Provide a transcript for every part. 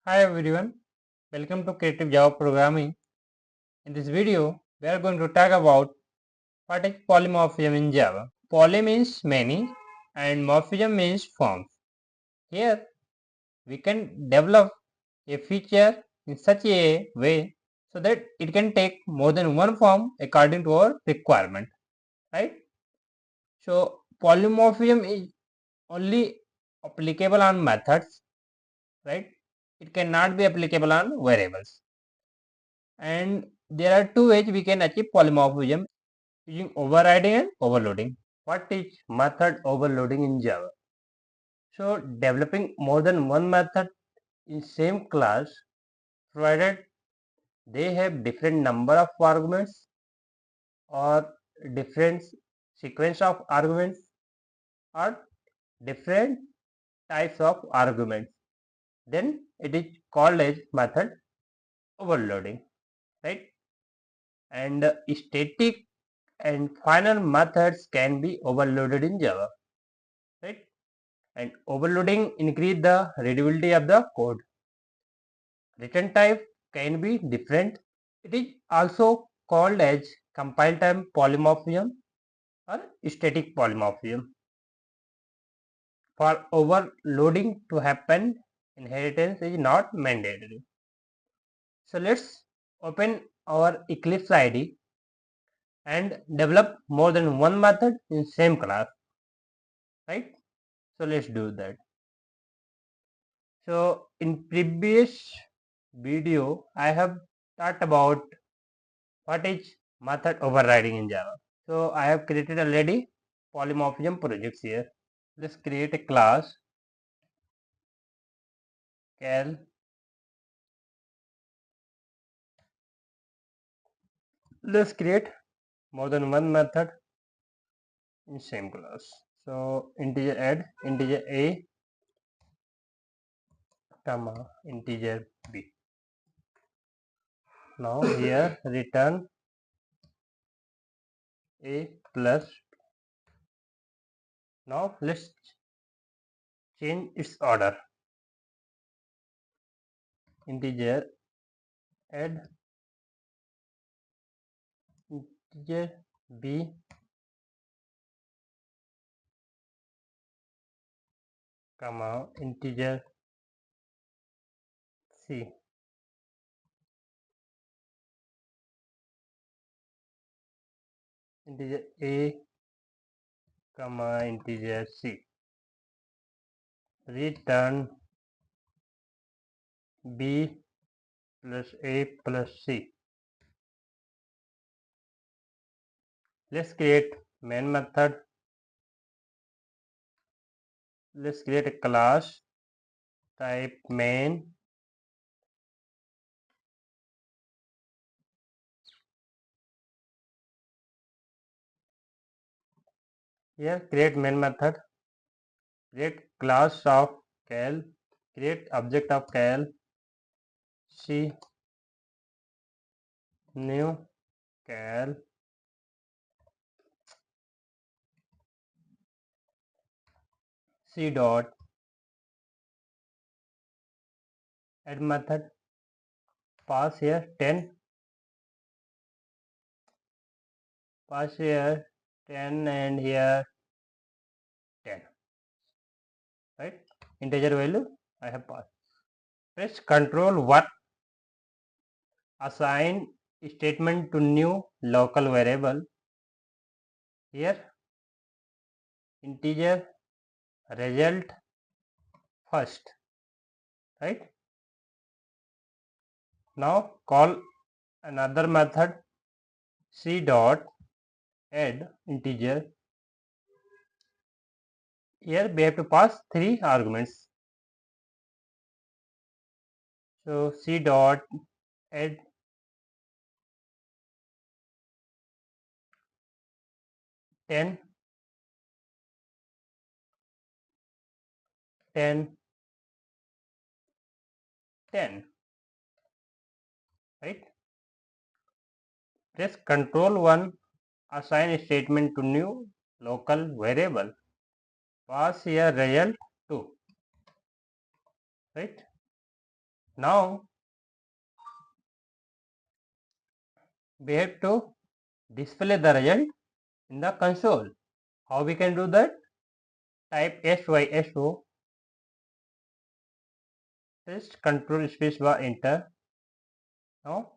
Hi everyone, welcome to Creative Java Programming. In this video, we are going to talk about what is polymorphism in Java. Poly means many and morphism means forms. Here, we can develop a feature in such a way so that it can take more than one form according to our requirement, right? So, polymorphism is only applicable on methods, right? It cannot be applicable on variables. And there are two ways we can achieve polymorphism using overriding and overloading. What is method overloading in Java? So developing more than one method in same class provided they have different number of arguments or different sequence of arguments or different types of arguments, then it is called as method overloading, right? And static and final methods can be overloaded in Java, right? And overloading increase the readability of the code. Return type can be different. It is also called as compile time polymorphism or static polymorphism. For overloading to happen, inheritance is not mandatory. So let's open our Eclipse IDE and develop more than one method in same class, right? So let's do that. So in previous video, I have talked about what is method overriding in Java. So I have created already polymorphism projects here. Let's create a class cal. Let's create more than one method in same class. So integer add integer a comma integer b. Now here return a plus. Now let's change its order. Integer add integer b comma integer c. Integer a comma integer c. Return b plus a plus c. Let's create main method. Let's create a class type main. Here create main method. Create class of cal. Create object of cal. C new cal. C dot add method. Pass here 10. Pass here 10 and here 10. Right? Integer value I have passed. Press Ctrl 1. Assign statement to new local variable. Here integer result first, right? Now call another method c dot add integer. Here we have to pass 3 arguments. So c dot add 10 10 10, right? Press Ctrl 1. Assign statement to new local variable. Pass here result 2, right? Now we have to display the result in the console. How we can do that? Type SYSO, press Control space bar, enter. Now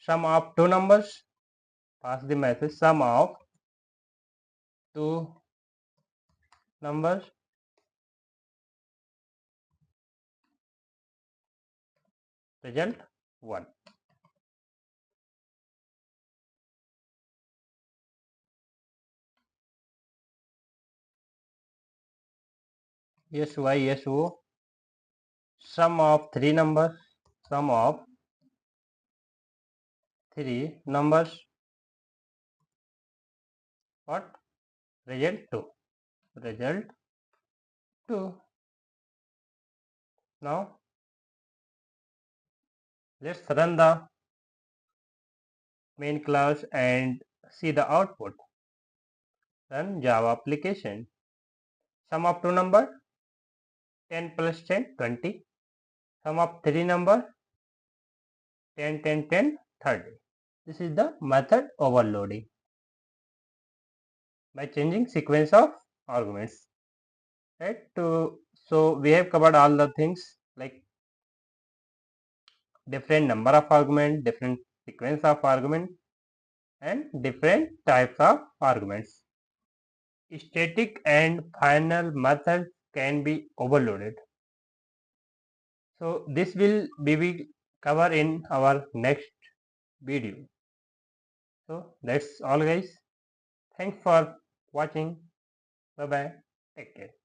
sum of two numbers, pass the message sum of two numbers, result 1. SYSO, sum of three numbers, sum of three numbers, what? Result 2. Result 2. Now let's run the main class and see the output. Run Java application. Sum of two number 10 plus 10 20. Sum of three number 10 10 10 30. This is the method overloading by changing sequence of arguments. Right? So we have covered all the things like different number of argument, different sequence of argument, and different types of arguments. Static and final methods can be overloaded. So this will be cover in our next video. So that's all guys. Thanks for watching. Bye bye. Take care.